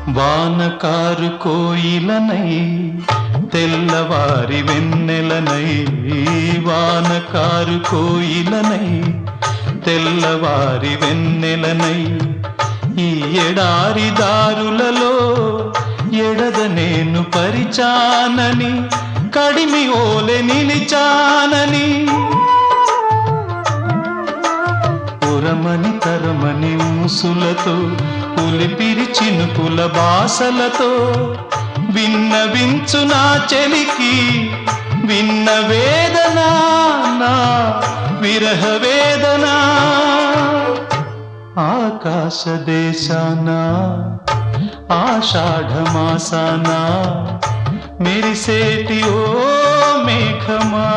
వానకారు కోయిలనై తెల్లవారి వెన్నెలనై, వానకారు కోయిలనై తెల్లవారి వెన్నెలనై, ఈ ఎడారి దారులలో ఎడద నేను పరిచానని, కడిమి ఓలె నిలిచానని, పురమని తరమని ఊసులతో పులిపిరి చినుకుల బాసలతో విన్నవించు నా చెలికి విన్న వేదన, నా విరహ వేదన. ఆకాశ దేశాన ఆషాఢమాసాన మెరిసేటి ఓ మేఘమా.